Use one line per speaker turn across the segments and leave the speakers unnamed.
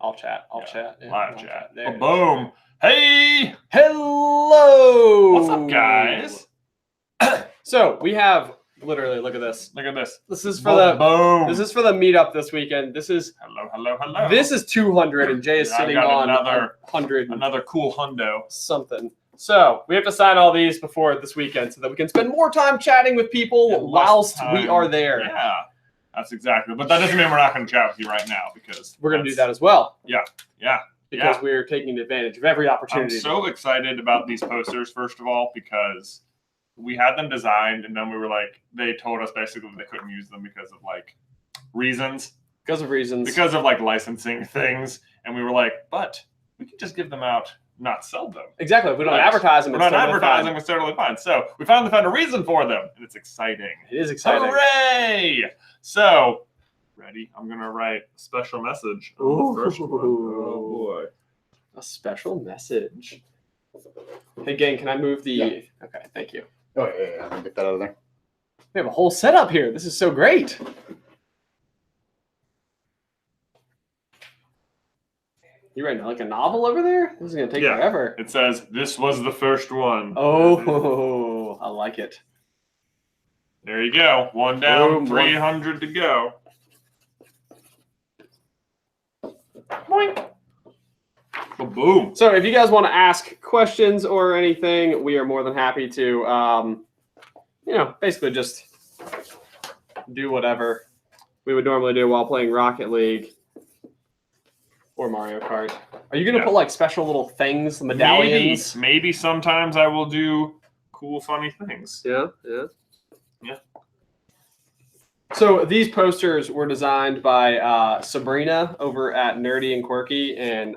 I'll chat. Yeah,
live chat.
There
Boom. Hey.
Hello.
What's up, guys?
So we have literally. Look at this.
Look at this.
This is for the
boom.
This is for the meetup this weekend. This is
hello.
This is 200, and Jay is sitting on
another
100.
Another cool hundo.
Something. So we have to sign all these before this weekend so that we can spend more time chatting with people whilst we are there.
Yeah, that's exactly. But that doesn't mean we're not going to chat with you right now because
we're going to do that as well.
Yeah.
Because we're taking advantage of every opportunity.
I'm so excited about these posters, first of all, because we had them designed and then we were like, they told us basically they couldn't use them because of like reasons.
Because of
like licensing things. And we were like, but we can just give them out, not sell them.
Exactly. If we don't advertise them,
we're not advertising, it's totally fine. So we finally found a reason for them. And it's exciting.
It is exciting.
Hooray! So, ready? I'm going to write a special message on the first one. Oh, boy.
A special message. Hey, gang, can I move the... Yeah. Okay, thank you.
Oh, yeah. I'll get that out of there.
We have a whole setup here. This is so great. You writing like a novel over there? This is going to take forever.
It says, this was the first one.
Oh, I like it.
There you go. One down, 300 to go. Boing. Boom.
So if you guys want to ask questions or anything, we are more than happy to, basically just do whatever we would normally do while playing Rocket League or Mario Kart. Are you going to put like special little things, medallions?
Maybe sometimes I will do cool, funny things.
Yeah. So these posters were designed by Sabrina over at Nerdy and Quirky, and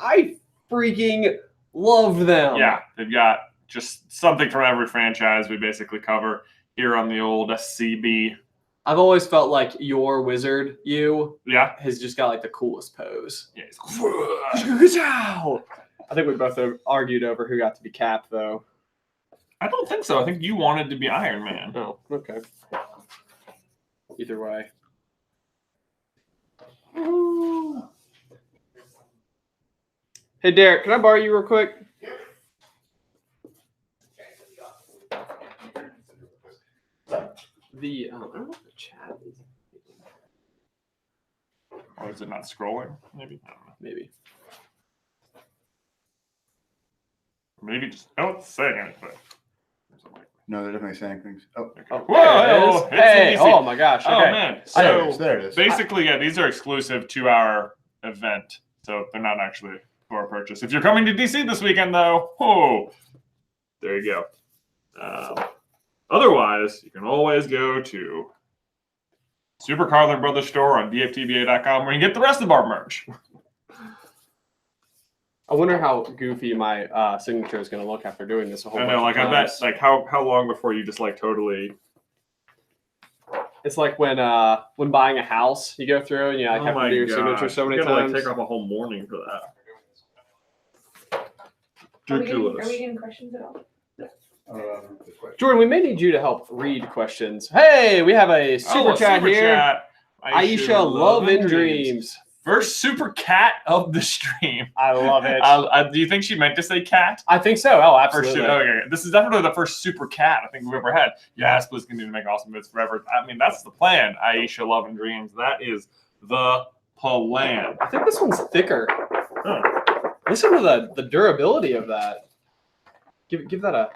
I freaking love them.
Yeah, they've got just something from every franchise we basically cover here on the old SCB.
I've always felt like your wizard, has just got like the coolest pose.
Yeah.
I think we both argued over who got to be Cap, though.
I don't think so. I think you wanted to be Iron Man.
Oh, okay. Either way. Ooh. Hey, Derek, can I borrow you real quick? I don't know what the chat is.
Or is it not scrolling? Maybe. I don't know. Maybe just don't say anything.
No, they're definitely saying things. Oh,
okay. Whoa!
Hey! Oh my gosh! Okay.
Oh man! So
there it is.
Basically, these are exclusive to our event, so they're not actually for purchase. If you're coming to DC this weekend, though, there you go. Otherwise, you can always go to Super Carlin Brothers store on dftba.com where you can get the rest of our merch.
I wonder how goofy my signature is going to look after doing this a whole bunch of
I
times.
bet, how long before you just totally...
It's like when buying a house, you go through and you have to do your signature so many times.
Take off a whole morning for that.
Are we getting questions at all?
Jordan, we may need you to help read questions. Hey, we have a super chat here. Aisha, love and dreams.
First super cat of the stream.
I love it.
Do you think she meant to say cat?
I think so. Oh, absolutely.
Okay. This is definitely the first super cat I think we've ever had. Yes, please continue to make awesome vids forever. I mean, that's the plan. Aisha, love and dreams. That is the plan.
I think this one's thicker.
Oh.
Listen to the durability of that. Give that a...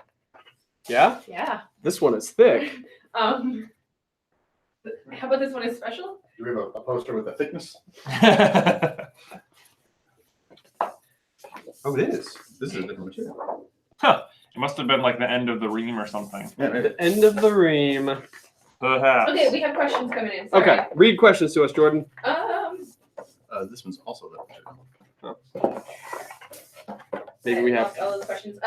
Yeah?
Yeah.
This one is thick.
How about this one is special?
Do we have a poster with a thickness? Oh, it is. This is a different material.
Huh. It must have been like the end of the ream or something.
Yeah, maybe.
The end of the ream.
Perhaps.
Okay, we have questions coming in. Sorry.
Okay, read questions to us, Jordan.
This one's also that material.
Maybe we have
all those questions.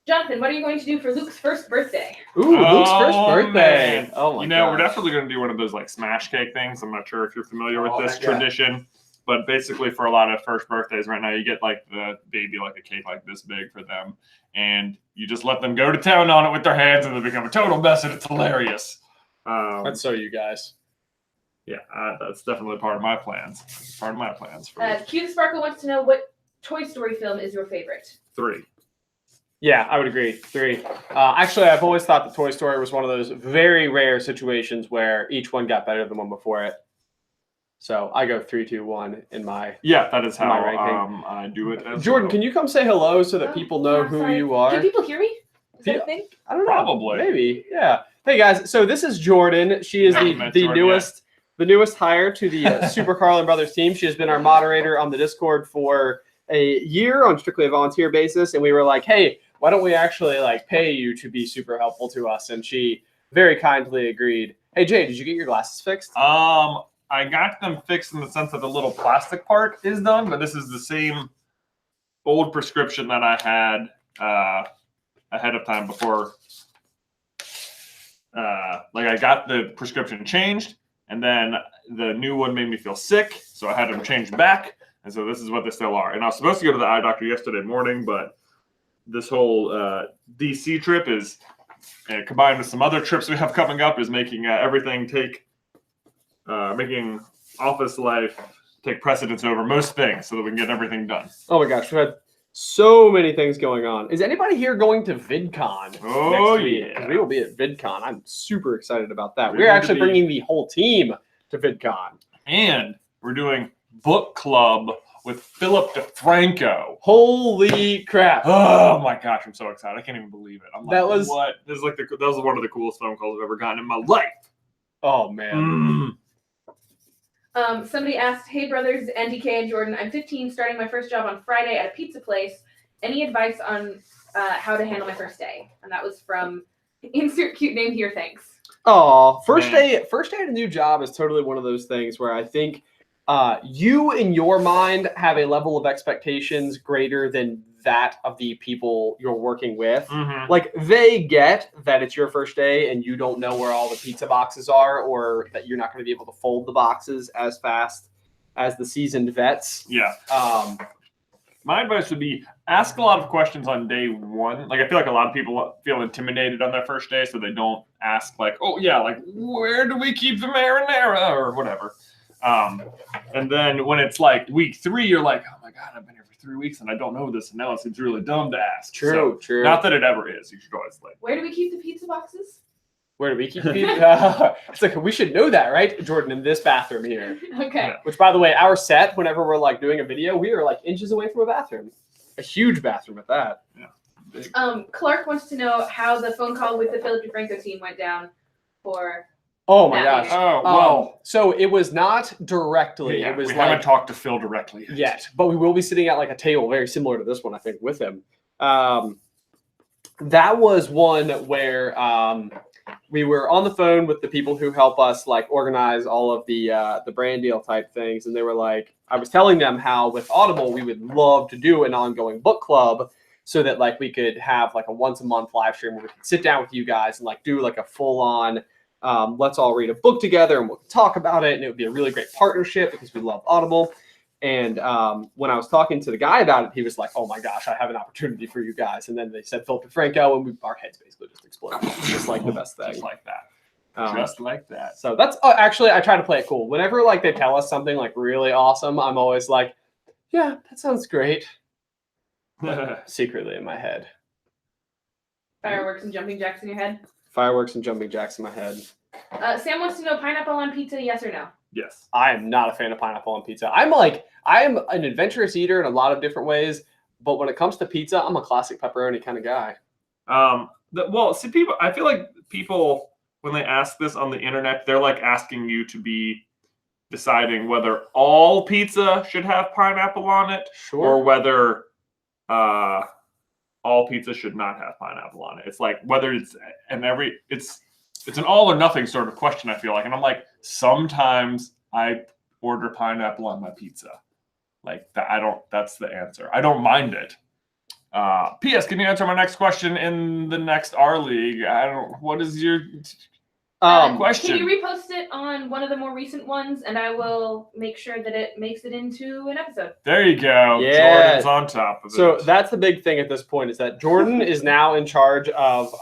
Jonathan, what are you going to do for Luke's first birthday?
Ooh, Luke's first birthday.
Man.
Oh my god.
We're definitely going to do one of those like smash cake things. I'm not sure if you're familiar with this tradition, but basically for a lot of first birthdays right now, you get like the baby like a cake like this big for them, and you just let them go to town on it with their hands, and they become a total mess, and it's hilarious.
That's so you guys.
Yeah, that's definitely part of my plans. Part of my plans for
Q Sparkle wants to know what Toy Story film is your favorite.
3.
Yeah, I would agree. 3. Actually, I've always thought that Toy Story was one of those very rare situations where each one got better than the one before it. So I go 3, 2, 1 in my.
Yeah, that is how
My ranking.
I do it. As
Jordan,
well.
can you come say hello so that
Oh,
people know
yeah,
who
sorry.
you are?
Can people hear me? Is that
Yeah.
a thing?
I don't know.
Probably.
Maybe. Yeah. Hey guys, so this is Jordan. She is
Never met
the
Jordan
newest hire to the Super Carlin Brothers team. She has been our moderator on the Discord for a year on strictly a volunteer basis, and we were like, hey, why don't we actually like pay you to be super helpful to us? And she very kindly agreed. Hey Jay, did you get your glasses fixed?
I got them fixed in the sense that the little plastic part is done, but this is the same old prescription that I had ahead of time before. Like I got the prescription changed, and then the new one made me feel sick, so I had them changed back, and so this is what they still are. And I was supposed to go to the eye doctor yesterday morning, but this whole DC trip is combined with some other trips we have coming up is making everything making office life take precedence over most things so that we can get everything done.
Oh my gosh, we've had so many things going on. Is anybody here going to VidCon
Oh,
next week?
yeah.
We will be at VidCon. I'm super excited about that.
We're
We're
going to
actually
be-
bringing the whole team to VidCon.
And we're doing book club with Philip DeFranco.
Holy crap.
Oh my gosh, I'm so excited. I can't even believe it. I'm like,
That was-
what? This is like that was one of the coolest phone calls I've ever gotten in my life.
Oh man.
Somebody asked, hey brothers, NDK and Jordan, I'm 15, starting my first job on Friday at a pizza place. Any advice on how to handle my first day? And that was from insert cute name here, thanks.
Oh, first
Man.
day at a new job is totally one of those things where I think you in your mind have a level of expectations greater than that of the people you're working with.
Mm-hmm.
Like they get that it's your first day and you don't know where all the pizza boxes are, or that you're not going to be able to fold the boxes as fast as the seasoned vets.
Yeah. My advice would be ask a lot of questions on day one. Like I feel like a lot of people feel intimidated on their first day, so they don't ask like, oh yeah, like where do we keep the marinara or whatever. And then when it's like week 3, you're like, oh my God, I've been here for 3 weeks and I don't know this, and now it seems really dumb to ask.
True.
Not that it ever is. You should always like.
Where do we keep the pizza boxes?
Where do we keep pizza? It's like, we should know that, right, Jordan, in this bathroom here.
Okay.
Yeah.
Which, by the way, our set, whenever we're like doing a video, we are like inches away from a bathroom. A huge bathroom at that.
Big.
Clark wants to know how the phone call with the Philip DeFranco team went down for.
Oh my
That
gosh.
Oh well.
So it was not directly.
Yeah,
it was
we
like
haven't talked to Phil directly
yet, but we will be sitting at like a table very similar to this one, I think, with him. That was one where we were on the phone with the people who help us like organize all of the brand deal type things, and they were like, I was telling them how with Audible we would love to do an ongoing book club so that like we could have like a once a month live stream where we could sit down with you guys and like do like a full on let's all read a book together and we'll talk about it, and it would be a really great partnership because we love Audible. And when I was talking to the guy about it, he was like, oh my gosh, I have an opportunity for you guys. And then they said Phil DeFranco, and our heads basically just exploded. Just like the best thing.
Just like that.
Um,
Just like that.
So that's actually, I try to play it cool. Whenever like they tell us something like really awesome, I'm always like, yeah, that sounds great. Secretly in my head.
Fireworks and jumping jacks in your head.
Fireworks and jumping jacks in my head.
Sam wants to know pineapple on pizza, yes or no?
Yes.
I am not a fan of pineapple on pizza. I am an adventurous eater in a lot of different ways, but when it comes to pizza, I'm a classic pepperoni kind of guy.
I feel like people, when they ask this on the internet, they're like asking you to be deciding whether all pizza should have pineapple on it or whether all pizza should not have pineapple on it. It's like whether it's an all or nothing sort of question, I feel like. And I'm like, sometimes I order pineapple on my pizza. Like that, that's the answer. I don't mind it. P.S. Can you answer my next question in the next R League? What is your question?
Can you repost it on one of the more recent ones, and I will make sure that it makes it into an episode.
There you go.
Yeah.
Jordan's on top of it.
So that's the big thing at this point is that Jordan is now in charge of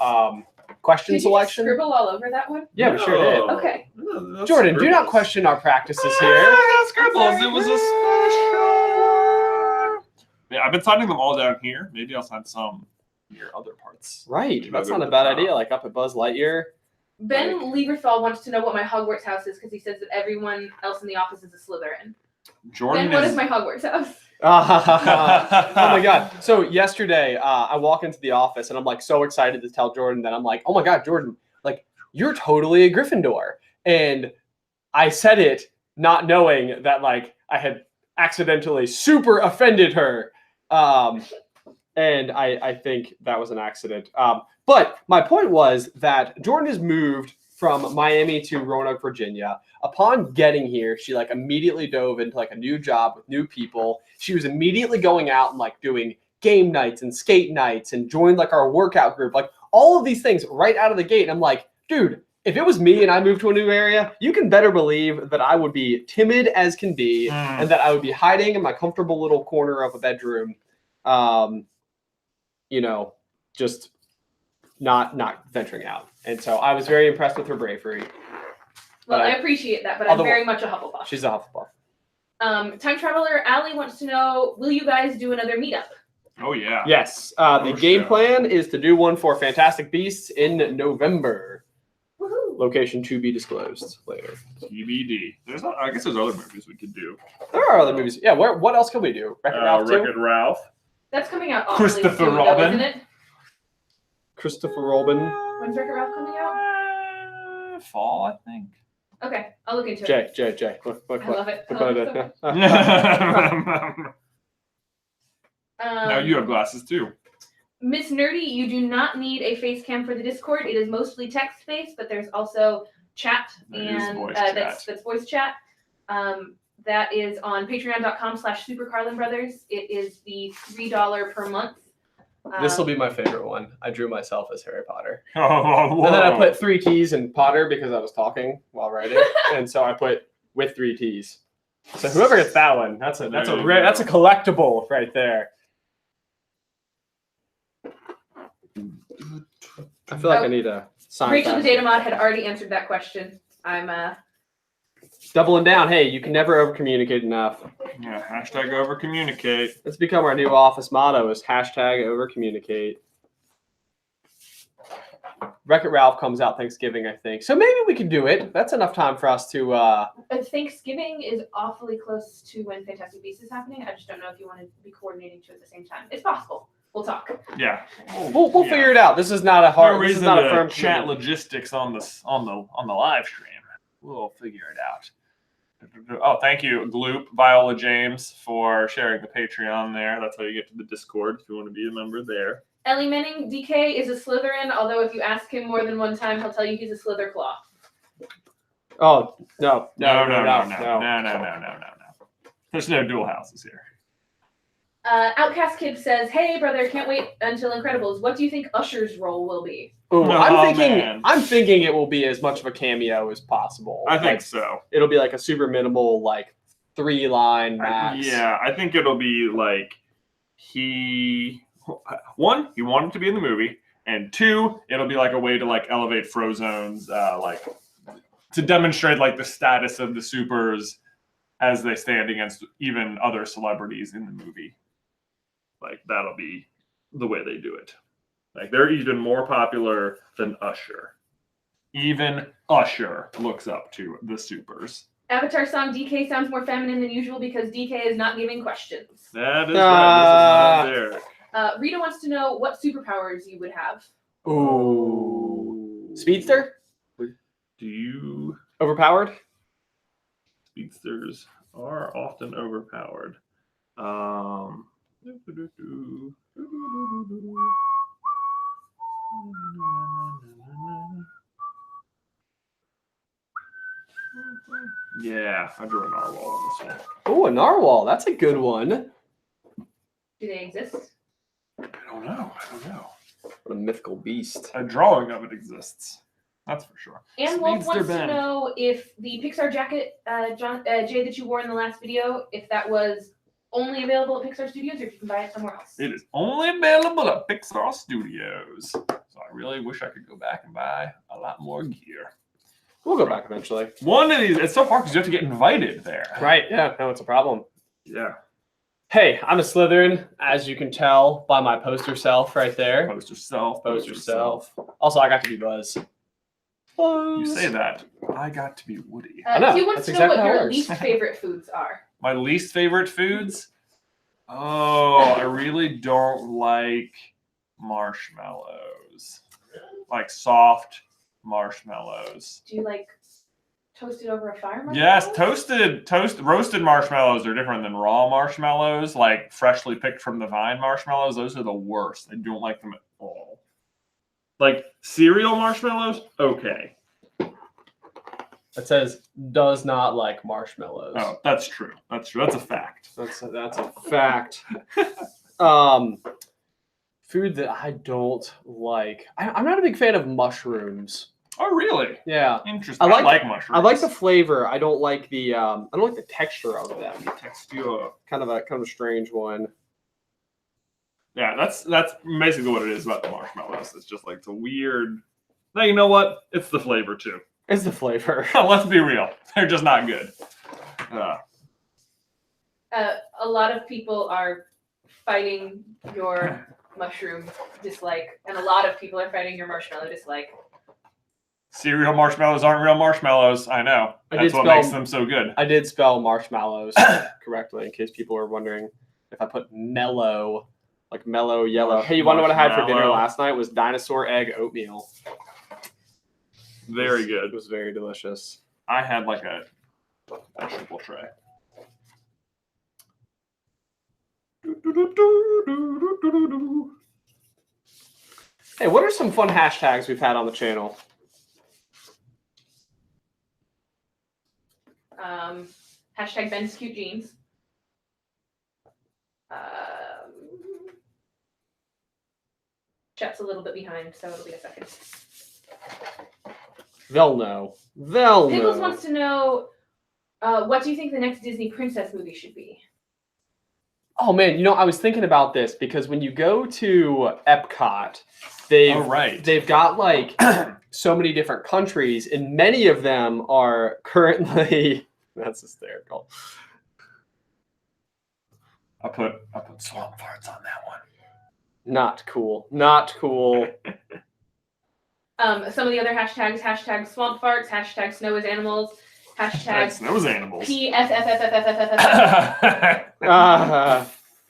question
Did
selection.
you just scribble all over that one?
Yeah, we sure did.
No.
Okay.
No, that's
Jordan, do not
scribbles.
question our practices here.
Ah, scribbles.
sorry.
It was a special. Yeah, I've been signing them all down here. Maybe I'll sign some near other parts.
Right,
Maybe I'll
that's
go
not
to
a
the
bad
top.
idea. Like up at Buzz Lightyear.
Ben Lieberthal wants to know what my Hogwarts house is because he says that everyone else in the office is a Slytherin.
Jordan
Ben, what is my Hogwarts house?
Oh my god! So yesterday, I walk into the office and I'm like so excited to tell Jordan that I'm like, oh my god, Jordan, like you're totally a Gryffindor, and I said it not knowing that like I had accidentally super offended her, and I think that was an accident. But my point was that Jordan has moved from Miami to Roanoke, Virginia. Upon getting here, she like immediately dove into like a new job with new people. She was immediately going out and like doing game nights and skate nights and joined like our workout group, like all of these things right out of the gate. And I'm like, dude, if it was me and I moved to a new area, you can better believe that I would be timid as can be and that I would be hiding in my comfortable little corner of a bedroom, just not venturing out. And so I was very impressed with her bravery.
Well,
But
I appreciate that, but I'm very much a Hufflepuff.
She's a Hufflepuff.
Time Traveler Allie wants to know, will you guys do another meetup?
Oh yeah.
Yes. The game
shit.
plan is to do one for Fantastic Beasts in November.
Woohoo!
Location to be disclosed later.
TBD. I guess there's other movies we could do.
There are other movies. Yeah, what else can we do? Wreck-It Ralph 2?
Wreck-It Ralph.
That's coming out awfully
Christopher
soon, though,
Robin.
isn't it?
Christopher Robin.
When's Wreck-It Ralph coming out?
Fall, I think.
Okay, I'll look into it.
Jay. Look,
I love it. I
look
love
what
it
I
so
did.
much.
Now you have glasses too.
Miss Nerdy, you do not need a face cam for the Discord. It is mostly text-based, but there's also chat
That is
and
voice
that's voice chat. That is on patreon.com/supercarlinbrothers. It is the $3 per month.
This will be my favorite one. I drew myself as Harry Potter.
Oh,
And then I put 3 T's in Potter because I was talking while writing. And so I put with 3 T's. So whoever gets that one, that's a collectible right there. I feel like I need a sign.
Rachel the
fast.
Data Mod had already answered that question. I'm
Doubling down. Hey, you can never over communicate enough.
Yeah, hashtag over communicate.
Let's become our new office motto is hashtag over communicate. Wreck-It Ralph comes out Thanksgiving, I think. So maybe we can do it. That's enough time for us to
Thanksgiving is awfully close to when Fantastic Beasts is happening. I just don't know if you want to be coordinating two at the same time. It's possible. We'll talk.
Yeah.
we'll figure it out. This is not a hard.
No
This is
reason
not a
to
firm
chat
commitment.
logistics on the live stream. We'll figure it out. Oh, thank you, Gloop, Viola James, for sharing the Patreon there. That's how you get to the Discord if you want to be a member there.
Ellie Menning, DK is a Slytherin, although if you ask him more than one time, he'll tell you he's a Slitherclaw.
Oh no.
No. There's no dual houses here.
Outcast Kid says, "Hey brother, can't wait until Incredibles. What do you think Usher's role will be?"
Ooh, I'm
man.
thinking it will be as much of a cameo as possible.
I think
Like,
so.
it'll be like a super minimal, like 3-line max.
Yeah, I think it'll be like he wanted to be in the movie, and 2, it'll be like a way to like elevate Frozone's like to demonstrate like the status of the supers as they stand against even other celebrities in the movie. Like that'll be the way they do it. Like they're even more popular than Usher. Even Usher looks up to the supers.
Avatar song DK sounds more feminine than usual because DK is not giving questions.
That is right. This is not Derek.
Rita wants to know what superpowers you would have.
Ooh. Speedster?
Do you
Overpowered?
speedsters are often overpowered? Yeah, I drew a narwhal on this one.
Oh, a narwhal. That's a good one.
Do they exist?
I don't know.
What a mythical beast.
A drawing of it exists. That's for sure.
And Wolf
Speedster
wants to
Ben.
know if the Pixar jacket, Jay, that you wore in the last video, if that was only available at Pixar Studios, or if you can buy it somewhere else.
It is only available at Pixar Studios. So I really wish I could go back and buy a lot more gear.
We'll go back eventually.
One of these, it's so far because you have to get invited there.
Right? Yeah. No, it's a problem.
Yeah.
Hey, I'm a Slytherin, as you can tell by my poster self right there.
Post yourself.
Poster self. Also, I got to be Buzz.
You say that. I got to be Woody.
I know,
He wants
that's
to know
exactly
what
how it
your
works.
least favorite foods are.
My least favorite foods? Oh, I really don't like marshmallows. Like soft marshmallows.
Do you like toasted over a fire?
Yes,
marshmallows?
roasted marshmallows are different than raw marshmallows, like freshly picked from the vine marshmallows. Those are the worst. I don't like them at all. Like cereal marshmallows, okay.
It says does not like marshmallows.
Oh, that's true. That's true. That's a fact.
That's a fact. Food that I don't like. I'm not a big fan of mushrooms.
Oh, really?
Yeah.
Interesting.
I
I like mushrooms.
I like the flavor. I don't like the texture of them.
texture.
Kind of a strange one.
Yeah, that's basically what it is about the marshmallows. It's just like it's a weird. Now you know what? It's the flavor too.
It's the flavor.
Let's be real. They're just not good.
A lot of people are fighting your mushroom dislike, and a lot of people are fighting your marshmallow dislike.
Cereal marshmallows aren't real marshmallows. I know. That's what makes them so good.
I did spell marshmallows correctly in case people were wondering if I put mellow, like mellow yellow. Hey, you want to know what I had for dinner last night? Was dinosaur egg oatmeal.
Very good.
It was very delicious.
I had like a vegetable tray.
Hey, what are some fun hashtags we've had on the channel?
Hashtag Ben's cute jeans. Chet's a little bit behind, so it'll be a second.
They'll know.
Pickles wants to know, what do you think the next Disney princess movie should be?
Oh man, I was thinking about this because when you go to Epcot, they've got like so many different countries, and many of them are currently that's hysterical.
I put swamp farts on that one.
Not cool. Not cool.
Some of the other hashtags: hashtag swamp farts, hashtag snow is animals, hashtag
snow is animals.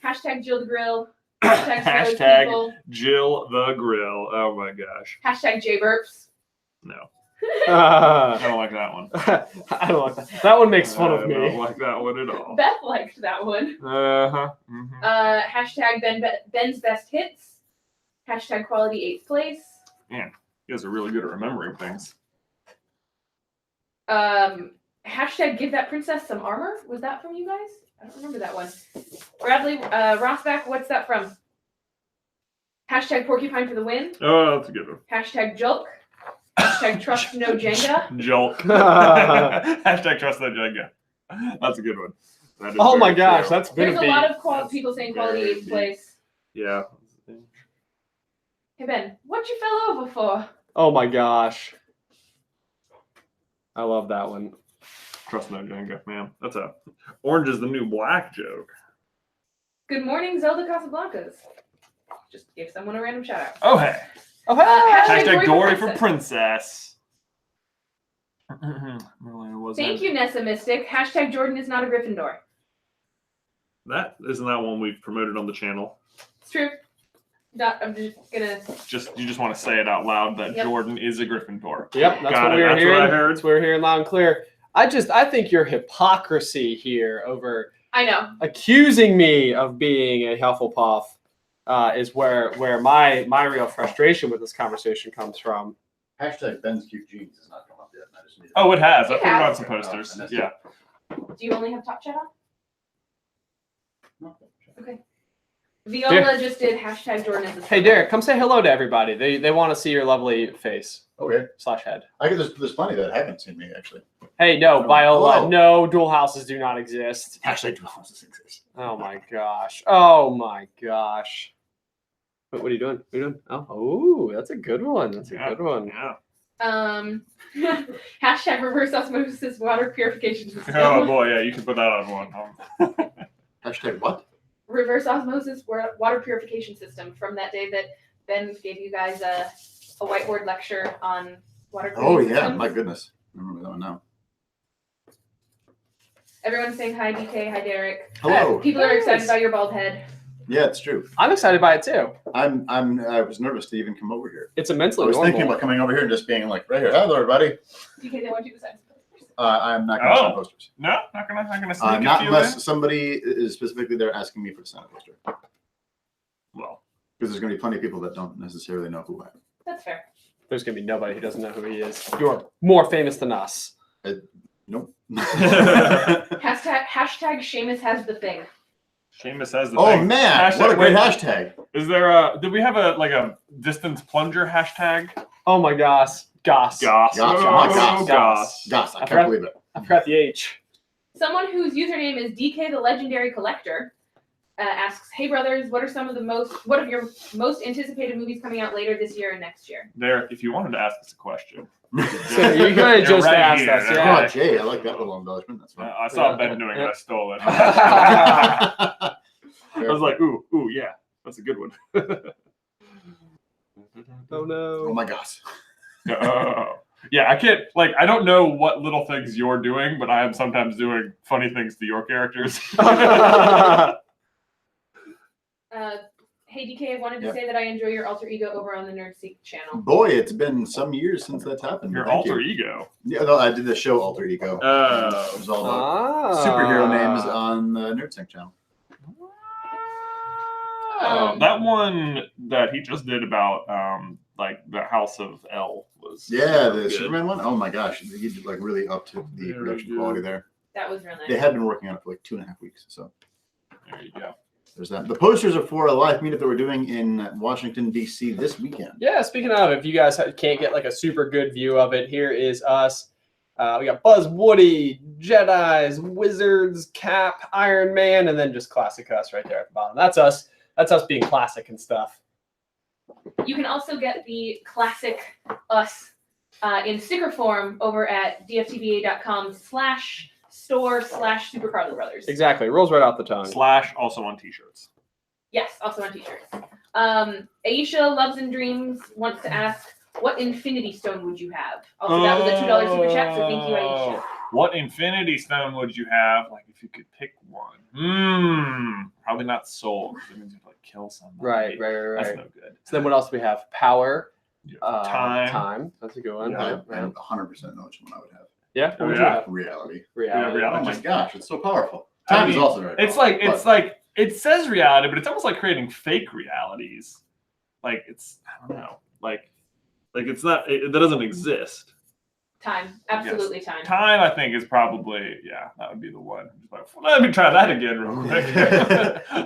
Hashtag Jill the Grill. Hashtag Snow is
Hashtag
people.
Jill the Grill. Oh my gosh.
Hashtag J Burps.
No. I don't like that one.
I don't like that. That one makes fun of
I
me.
don't like that one at all.
Beth liked that one.
Uh-huh. Mm-hmm.
Hashtag Ben's best hits. Hashtag quality 8th place.
Man, you guys are really good at remembering things.
Hashtag give that princess some armor. Was that from you guys? I don't remember that one. Bradley Rossback, what's that from? Hashtag porcupine for the win.
Oh, that's a good one.
Hashtag julk. Hashtag trust no Jenga.
Jolt. Hashtag trust no Jenga. That's a good one. That is
Oh my
very
gosh,
true.
that's been
There's
a
a
beat.
lot of people saying quality
very
8th
deep.
place.
Yeah.
Hey Ben, what you fell over for?
Oh my gosh. I love that one.
Trust no Jenga, man. That's a orange is the new black joke.
Good morning, Zelda Casablancas. Just give someone a random shout out.
Oh hey.
Oh, hey!
Hashtag Dory for
princess.
princess. Really wasn't.
Thank you, Nessa Mystic. Hashtag Jordan is not a Gryffindor.
That isn't that one we've promoted on the channel.
It's true. I'm just gonna.
You just want to say it out loud that
Yep.
Jordan is a Gryffindor.
Yep, that's
Got
what
it.
we were
That's
hearing.
what I heard.
That's what we're hearing loud and clear. I think your hypocrisy here over
I know.
accusing me of being a Hufflepuff is where my real frustration with this conversation comes from.
Hashtag Ben's cute jeans has not come up yet. I just need
Oh, it has. I
It
put it on
has.
some posters.
Oh, and
Yeah.
Do you only have top chat on?
No.
Okay. Viola just did hashtag Jordan is a
Hey, Derek, come say hello to everybody. They want to see your lovely face
Okay.
/ head.
There's plenty that haven't seen me actually.
Hey, no,
Oh,
Viola,
hello.
no, dual houses do not exist.
Hashtag dual houses exist.
Oh my gosh. Oh my gosh. What are you doing? What are you doing? Oh, that's a good one. That's a good one.
Yeah.
Hashtag reverse osmosis water purification system.
Oh boy, yeah, you can put that on one.
Hashtag what?
Reverse osmosis water purification system from that day that Ben gave you guys a whiteboard lecture on water
Oh
cooling
yeah,
systems.
my goodness. I remember that one now.
Everyone's saying hi, DK. Hi, Derek.
Hello.
People are excited about your bald head.
Yeah, it's true.
I'm excited by it too.
I was nervous to even come over here.
It's
I
immensely
was
normal.
thinking about coming over here and just being like, right here, hello everybody.
DK, they want you to sign some posters.
I'm not going to sign posters.
No, not gonna sneak
Not
a few
unless
in.
somebody is specifically there asking me for a sign poster.
Well,
Because there's going to be plenty of people that don't necessarily know who I am.
That's fair.
There's going to be nobody who doesn't know who he is. You're more famous than us.
Nope.
Hashtag Seamus has the thing.
Seamus has the
Oh
thing.
man, what a great hashtag.
Is there did we have a distance plunger hashtag?
Oh my gosh. Goss.
Goss.
Goss.
Oh,
Goss.
goss.
Gosh, I
forgot-
can't believe it.
I forgot the H.
Someone whose username is DK the Legendary Collector asks, "Hey brothers, what are your most anticipated movies coming out later this year and next year?"
Derek, if you wanted to ask us a question,
So you could have just
right
asked
here.
us.
Oh,
Yeah.
Jay, I like that little embellishment. That's fun.
I saw Ben doing it. I stole it. I was like, ooh, yeah, that's a good one.
Oh no.
oh my gosh.
Yeah, I can't, I don't know what little things you're doing, but I am sometimes doing funny things to your characters.
Hey DK, I wanted to
Yeah.
say that I enjoy your alter ego over on the Nerdseek channel.
Boy, it's been some years since that's happened.
Your
Thank
alter
you.
ego.
Yeah, no, I did the show Alter Ego. It was all about superhero names on the NerdSync channel.
That one that he just did about the House of L was
Yeah,
really
the
good.
Superman one. Oh my gosh, he did really up to the
Very
production
good.
quality there.
That was real nice.
They had been working on it for like 2.5 weeks, so
There you go.
there's that. The posters are for a live meetup that we're doing in Washington D.C. this weekend.
Yeah, speaking of, if you guys can't get a super good view of it, here is us. We got Buzz, Woody, Jedis, Wizards, Cap, Iron Man, and then just classic us right there at the bottom. That's us. That's us being classic and stuff.
You can also get the classic us in sticker form over at dftba.com/store/Super Carlin Brothers.
Exactly. It rolls right off the tongue.
/ also on t-shirts.
Yes, also on t-shirts. Aisha Loves and Dreams wants to ask, what Infinity Stone would you have? Also, that was a $2 super chat, so thank you, Aisha.
What Infinity Stone would you have? If you could pick one. Probably not Soul, because it means you have to kill somebody.
Right.
That's no good.
So then what else do we have? Power.
Time.
Time. That's a good one.
Yeah.
I 100% know which one I would have.
Yeah. What would you
Yeah.
have?
Reality.
Reality.
Yeah,
Oh my gosh, it's so powerful.
I
Time is
mean,
also very
It's
powerful,
it says reality, but it's almost like creating fake realities. I don't know. It's not. That doesn't exist.
Time. Absolutely time.
Time, I think, is probably that would be the one. Let me try that again real quick.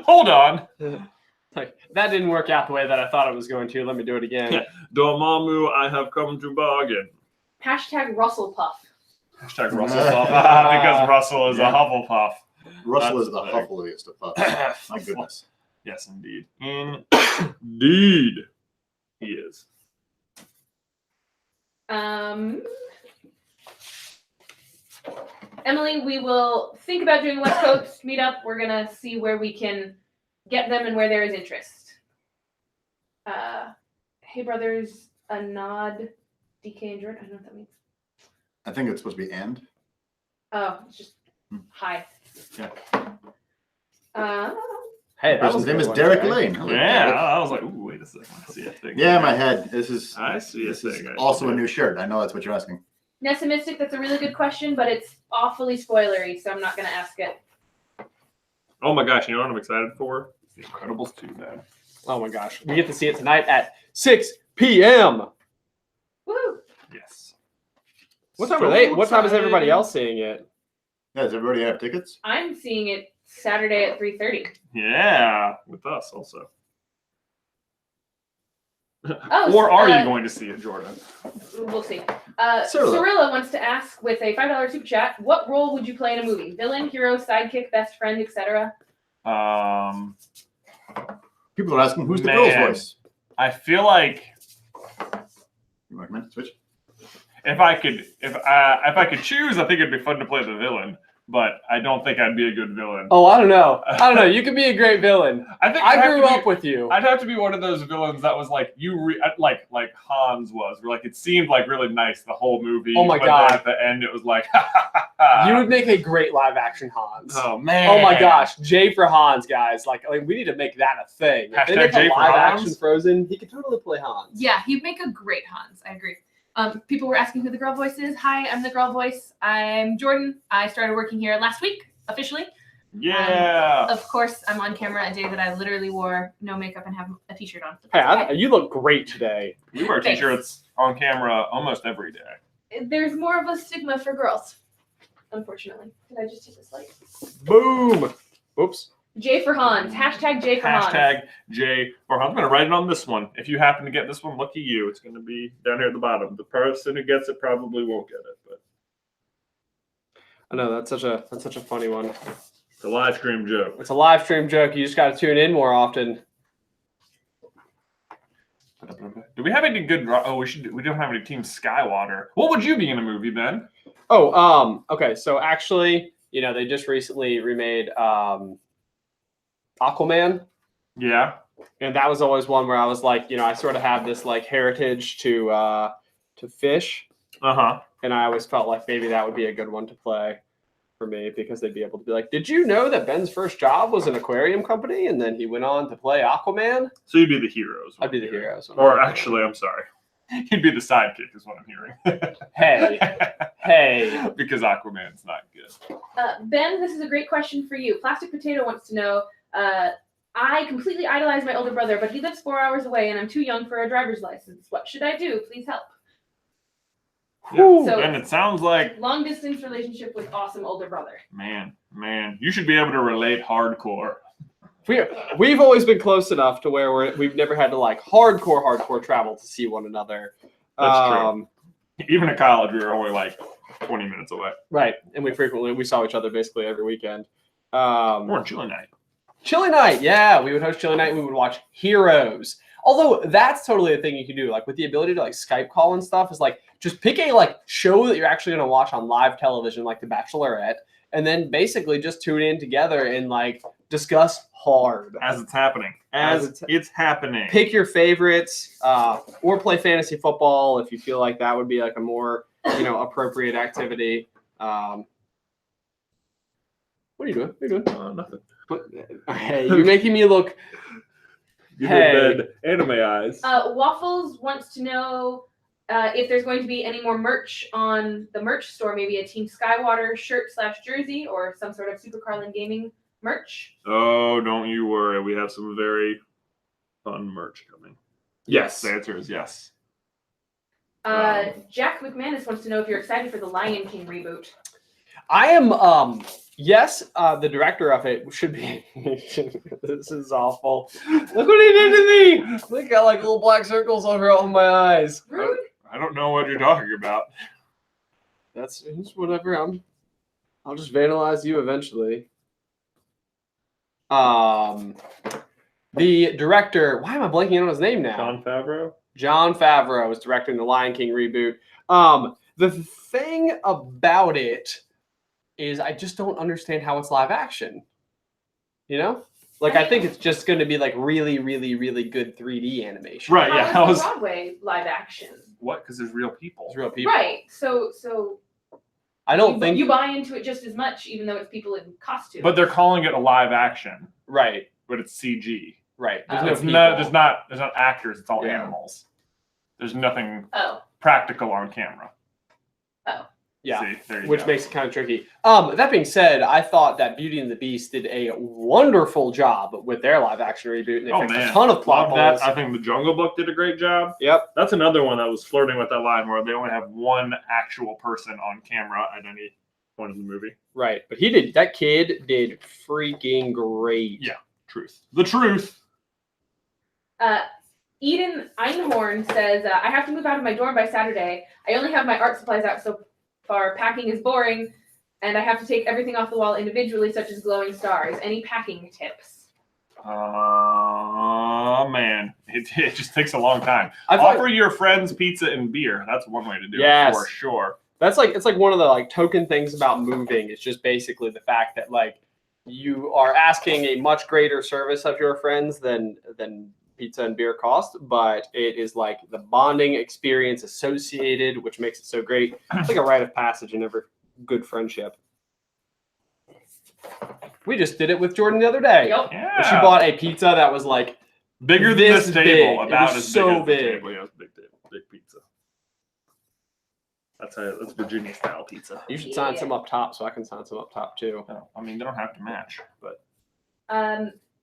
Hold on.
That didn't work out the way that I thought it was going to. Let me do it again.
Dormammu, I have come to bargain.
Hashtag Russell Puff.
Hashtag Russell Puff. Because Russell is a Hufflepuff.
Russell is
That's
the
like-
huffliest of puffs. My goodness.
Yes, indeed. Indeed. He is.
Emily, we will think about doing West Coast meetup. We're gonna see where we can get them and where there is interest. Hey brothers, a nod, DK and Jordan. I don't know what that means.
I think it's supposed to be and.
Oh, it's just hi.
Yeah.
Hey, that was
Person's
a
name
good
is
one,
Derek
Derek.
Lane. Hello,
Yeah,
Derek.
I was like, ooh, wait a second. I see a thing.
Yeah, in my head. This is
I see a
this is
thing.
also a new shirt. I know that's what you're asking.
Nessimistic, that's a really good question, but it's awfully spoilery, so I'm not gonna ask it.
Oh my gosh, you know what I'm excited for? The Incredibles 2, man.
Oh my gosh. We get to see it tonight at 6 p.m.
Woo!
Yes.
What time
So
are they? What time is
excited.
everybody else seeing it?
Yeah, does everybody have tickets?
I'm seeing it Saturday at 3:30.
Yeah, with us also.
Oh,
or are you going to see it, Jordan?
We'll see.
Cirilla.
Cirilla wants to ask with a $5 super chat, what role would you play in a movie? Villain, hero, sidekick, best friend, etc.?
People are asking who's the girl's voice.
I feel like
You recommend switch?
if I could choose, I think it'd be fun to play the villain. But I don't think I'd be a good villain.
Oh, I don't know. You could be a great villain. I grew up with you.
I'd have to be one of those villains that was like like Hans was, where like it seemed like really nice the whole movie.
Oh my
but
God.
then at the end, it was like,
You would make a great live action Hans.
Oh man.
Oh my gosh, J for Hans, guys. Like we need to make that a thing. If they make
J
a
for
live
Hans?
action Frozen, he could totally play Hans.
Yeah, he'd make a great Hans. I agree. People were asking who the girl voice is. Hi, I'm the girl voice. I'm Jordan. I started working here last week, officially.
Yeah.
Of course, I'm on camera a day that I literally wore no makeup and have a t-shirt on.
Hey, you look great today.
We wear
Thanks.
t-shirts on camera almost every day.
There's more of a stigma for girls, unfortunately. Did I just take this light?
Boom. Oops.
J for Hans. Hashtag J for Hans.
Hashtag J for Hans. I'm gonna write it on this one. If you happen to get this one, lucky you. It's gonna be down here at the bottom. The person who gets it probably won't get it, but
I know that's such a funny one.
it's a live stream joke.
It's a live stream joke. You just got to tune in more often.
Do we have any good? Oh, we don't have any Team Skywater. What would you be in a movie, Ben?
Oh, okay. So actually, they just recently remade Aquaman.
Yeah.
And that was always one where I was like, I sort of have this like heritage to fish.
Uh-huh.
And I always felt like maybe that would be a good one to play for me because they'd be able to be like, did you know that Ben's first job was an aquarium company? And then he went on to play Aquaman.
So you'd be the heroes.
I'd be the heroes.
Or actually, I'm sorry. He'd be the sidekick is what I'm hearing.
Hey.
Because Aquaman's not good.
Ben, this is a great question for you. Plastic Potato wants to know, I completely idolize my older brother, but he lives 4 hours away and I'm too young for a driver's license. What should I do? Please help.
Yeah.
So,
and it sounds like
long distance relationship with awesome older brother.
Man, you should be able to relate hardcore.
We've always been close enough to where we've never had to like hardcore travel to see one another.
That's true. Even at college, we were only like 20 minutes away.
Right, and we saw each other basically every weekend.
Or on Chili Night.
Chili Night, yeah, we would host Chili Night. We would watch Heroes. Although that's totally a thing you can do, like with the ability to like Skype call and stuff. Is like just pick a like show that you're actually going to watch on live television, like The Bachelorette, and then basically just tune in together and like discuss hard
as it's happening. As it's happening.
Pick your favorites, or play fantasy football if you feel like that would be like a more appropriate activity. What are you doing? What are you doing?
Nothing.
Hey, you're making me look.
You bed anime eyes.
Waffles wants to know if there's going to be any more merch on the merch store, maybe a Team Skywater shirt/jersey or some sort of Super Carlin Gaming merch.
Oh, don't you worry. We have some very fun merch coming. Yes, the answer is yes.
Jack McManus wants to know if you're excited for the Lion King reboot.
I am. Yes, the director of it should be. This is awful. Look what he did to me. They got like little black circles over all my eyes.
Rude.
I don't know what you're talking about.
That's whatever. I'll just vandalize you eventually. The director. Why am I blanking on his name now?
Jon Favreau.
Jon Favreau is directing the Lion King reboot. The thing about it is I just don't understand how it's live action. I think it's just going to be like really, really, really good 3D animation.
Right? Yeah.
How is Broadway live action?
What? Because there's real people.
It's real people.
Right. So.
I don't think
you buy into it just as much, even though it's people in costume.
But they're calling it a live action.
Right.
But it's CG.
Right.
There's not actors. It's all animals. There's nothing practical on camera.
Yeah,
See,
which makes it kind of tricky. That being said, I thought that Beauty and the Beast did a wonderful job with their live action reboot. And they fixed a ton of plot holes.
I think The Jungle Book did a great job.
Yep.
That's another one that was flirting with that line where they only have one actual person on camera at any point of the movie.
Right, but that kid did freaking great.
Yeah, truth. The truth.
Eden Einhorn says, I have to move out of my dorm by Saturday. I only have my art supplies out so far. Packing is boring, and I have to take everything off the wall individually, such as glowing stars. Any packing tips?
Man, it just takes a long time.
I
Offer your friends pizza and beer. That's one way to do it for sure.
It's like one of the like token things about moving. It's just basically the fact that like you are asking a much greater service of your friends than pizza and beer cost, but it is like the bonding experience associated, which makes it so great. It's like a rite of passage in every good friendship. We just did it with Jordan the other day.
Yep.
Yeah.
She bought a pizza that was like
bigger than
this
this table.
big.
About
It was
as
so
big. As
big.
the table. Yeah, it was a big table. Big pizza. That's Virginia style pizza.
You should sign some up top so I can sign some up top too.
No, I mean, they don't have to match, but.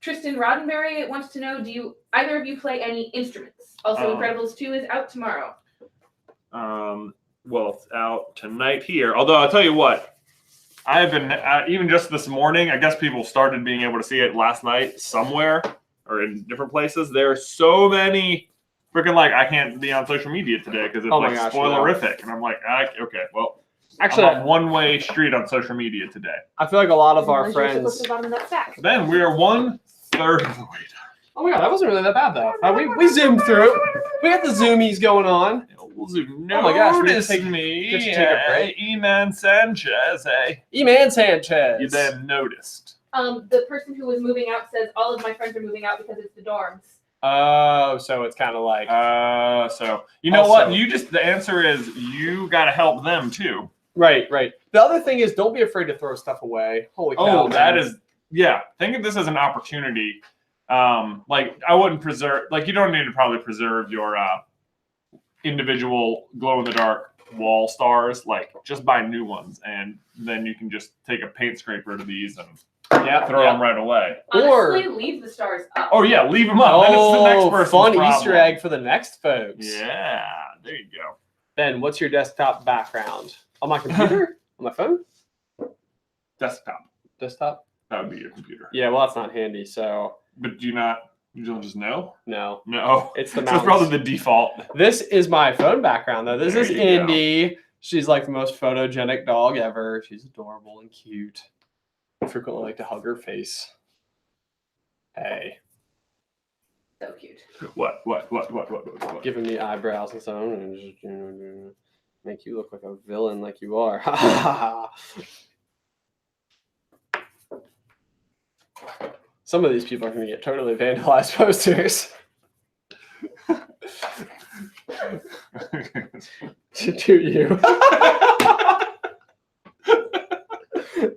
Tristan Roddenberry wants to know, do either of you play any instruments? Also, Incredibles 2 is out tomorrow.
Well, it's out tonight here. Although I'll tell you what, I have been even just this morning. I guess people started being able to see it last night somewhere or in different places. There are so many freaking like I can't be on social media today because it's spoilerific, and I'm like, okay, well, actually, I'm on one-way street on social media today.
I feel like a lot of our friends.
Then we are 1/3 of the way down.
Oh my god, that wasn't really that bad though. We zoomed through. We got the zoomies going on.
No,
oh my gosh, we
notice
take
me.
get to take a break.
E-Man Sanchez,
E-Man Sanchez.
You then noticed.
The person who was moving out says all of my friends are moving out because it's the dorms.
Oh, so it's kind of like.
So you know what? The answer is you got to help them too.
Right. The other thing is, don't be afraid to throw stuff away. Holy cow!
That is, yeah. Think of this as an opportunity. Like I wouldn't preserve. Like you don't need to probably preserve your individual glow in the dark wall stars. Like just buy new ones, and then you can just take a paint scraper to these and throw them right away.
Honestly, leave the stars up.
Oh yeah, leave them up. Then it's the next person's
fun
problem.
Easter egg for the next folks.
Yeah, there you go.
Ben, what's your desktop background? On my computer? On my phone?
Desktop. That would be your computer.
Yeah, well, that's not handy. So.
But you don't just know?
No.
It's
the
that's probably the default.
This is my phone background, though. This
There
is
you
Indy. Go. She's like the most photogenic dog ever. She's adorable and cute. I frequently like to hug her face. Hey.
So cute.
What?
Giving me eyebrows and so on. Just, make you look like a villain like you are. Some of these people are going to get totally vandalized posters. To you.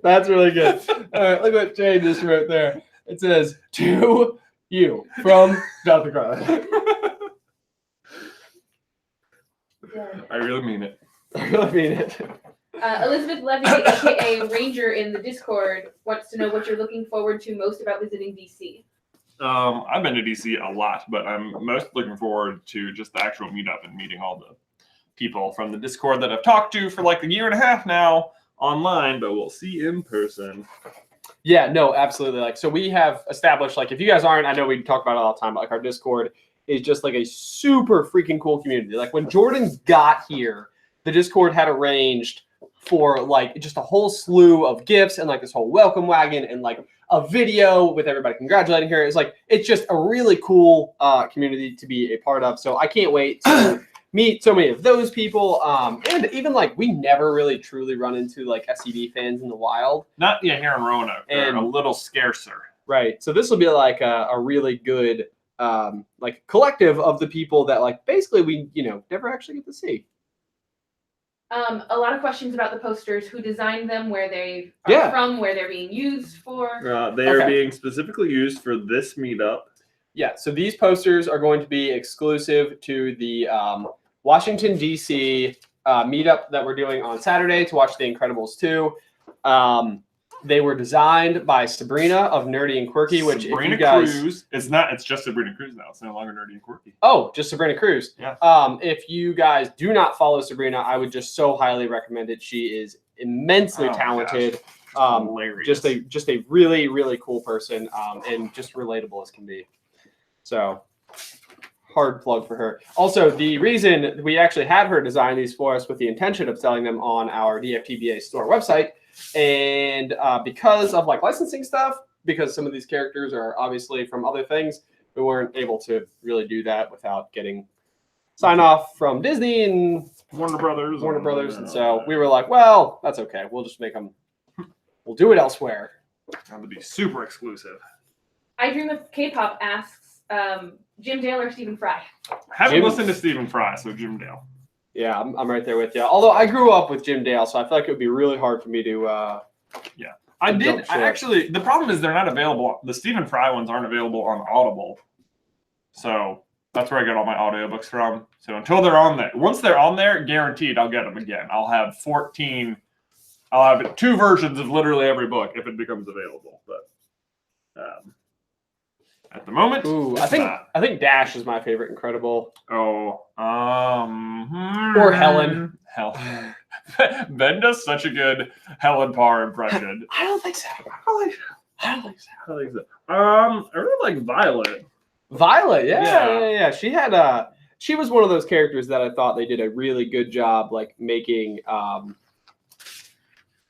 That's really good. All right, look what Jay just wrote there. It says, to you, from Jonathan Carlin.
I really mean it.
Elizabeth Levy, aka Ranger in the Discord, wants to know what you're looking forward to most about visiting DC.
I've been to DC a lot, but I'm most looking forward to just the actual meetup and meeting all the people from the Discord that I've talked to for like a year and a half now online, but we'll see in person.
Yeah, no, absolutely. Like, so we have established, like, if you guys aren't, I know we talk about it all the time, but like our Discord is just like a super freaking cool community. Like when Jordan got here, the Discord had arranged for like just a whole slew of gifts and like this whole welcome wagon and like a video with everybody congratulating her. It's just a really cool community to be a part of. So I can't wait to meet so many of those people. And even like we never really truly run into like SCD fans in the wild.
Not yet here in Roanoke. They're a little scarcer.
Right. So this will be like a really good like collective of the people that like basically we never actually get to see.
A lot of questions about the posters, who designed them, where they are from, where they're being used for.
They are being specifically used for this meetup.
Yeah, so these posters are going to be exclusive to the Washington, D.C. Meetup that we're doing on Saturday to watch The Incredibles 2. They were designed by Sabrina of Nerdy and Quirky, which
Sabrina
if you guys...
Cruz. It's just Sabrina Cruz now. It's no longer Nerdy and Quirky.
Oh, just Sabrina Cruz.
Yeah.
If you guys do not follow Sabrina, I would just so highly recommend it. She is immensely talented. Just a really, really cool person, and just relatable as can be. So hard plug for her. Also, the reason we actually had her design these for us with the intention of selling them on our DFTBA store website, and because of like licensing stuff, because some of these characters are obviously from other things, we weren't able to really do that without getting sign off from Disney and
Warner Brothers.
And so we were like, well, that's okay. We'll just make them. We'll do it elsewhere.
That would be super exclusive.
I Dream of K-pop asks Jim Dale or Stephen Fry.
I haven't listened to Stephen Fry, so Jim Dale.
Yeah, I'm right there with you. Although I grew up with Jim Dale, so I feel like it would be really hard for me to.
I actually. The problem is they're not available. The Stephen Fry ones aren't available on Audible, so that's where I get all my audiobooks from. So until they're on there, once they're on there, guaranteed I'll get them again. I'll have 14. I'll have 2 versions of literally every book if it becomes available. But at the moment,
I think Dash is my favorite Incredible.
Or
Helen.
Helen. Ben does such a good Helen Parr impression.
I don't think so.
I really like Violet.
Violet, yeah. She was one of those characters that I thought they did a really good job, like making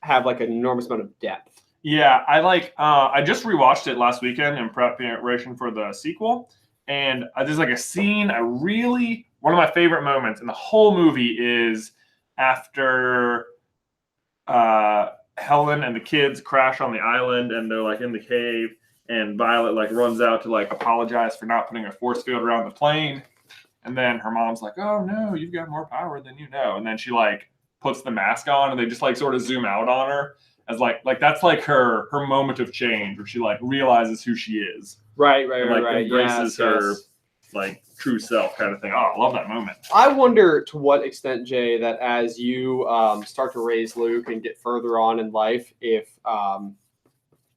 have like an enormous amount of depth.
Yeah, I just rewatched it last weekend in preparation for the sequel, and there's like a scene one of my favorite moments in the whole movie is after Helen and the kids crash on the island and they're like in the cave, and Violet like runs out to like apologize for not putting a force field around the plane, and then her mom's like, "Oh no, you've got more power than you know," and then she like puts the mask on, and they just like sort of zoom out on her as like that's like her moment of change, where she like realizes who she is,
right,
and, like embraces her like true self kind of thing. Oh, I love that moment.
I wonder to what extent, Jay, that as you start to raise Luke and get further on in life, if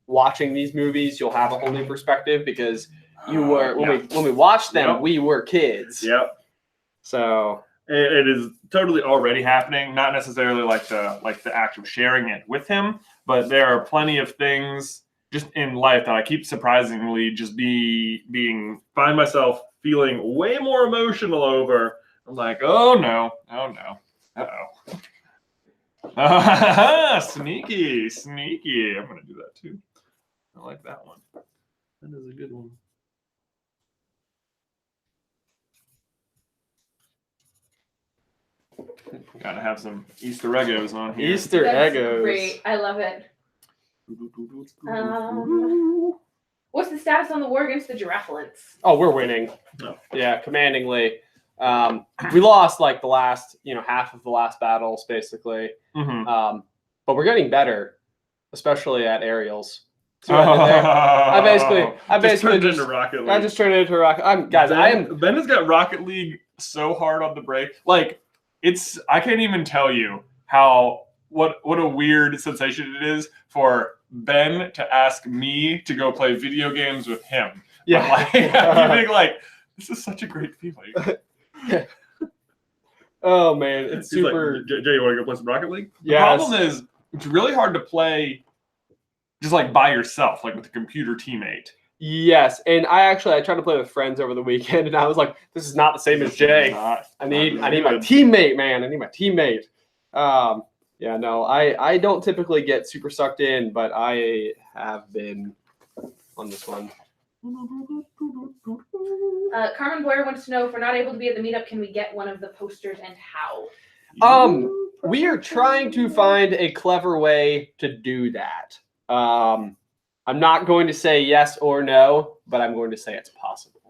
watching these movies, you'll have a whole new perspective, because you were when we watched them, we were kids.
Yep.
So
it is totally already happening. Not necessarily like the act of sharing it with him, but there are plenty of things just in life that I keep surprisingly just find myself feeling way more emotional over. I'm like, oh no, sneaky. I'm gonna do that too. I like that one. That is a good one. Gotta have some Easter Eggos on here.
Easter Eggos.
Great. I love it. What's the status on the war against the Giraffalants?
Oh, we're winning.
No.
Yeah, commandingly. We lost like the last, half of the last battles, basically.
Mm-hmm.
But we're getting better, especially at aerials. So I basically
turned into Rocket League.
I just turned it into Rocket.
Ben has got Rocket League so hard on the break. Like I can't even tell you what a weird sensation it is for Ben to ask me to go play video games with him.
Yeah.
But you think like, this is such a great feeling.
Oh man, it's
He's
super.
Like, Jay, you want to go play some Rocket League? The
Yes.
problem is it's really hard to play just like by yourself, like with a computer teammate.
Yes, and I tried to play with friends over the weekend, and I was like, "This is not the same as Jay. I need my teammate, man. I need my teammate." Yeah, no, I don't typically get super sucked in, but I have been on this one.
Carmen Boyer wants to know if we're not able to be at the meetup, can we get one of the posters and how?
We are trying to find a clever way to do that. I'm not going to say yes or no, but I'm going to say it's possible.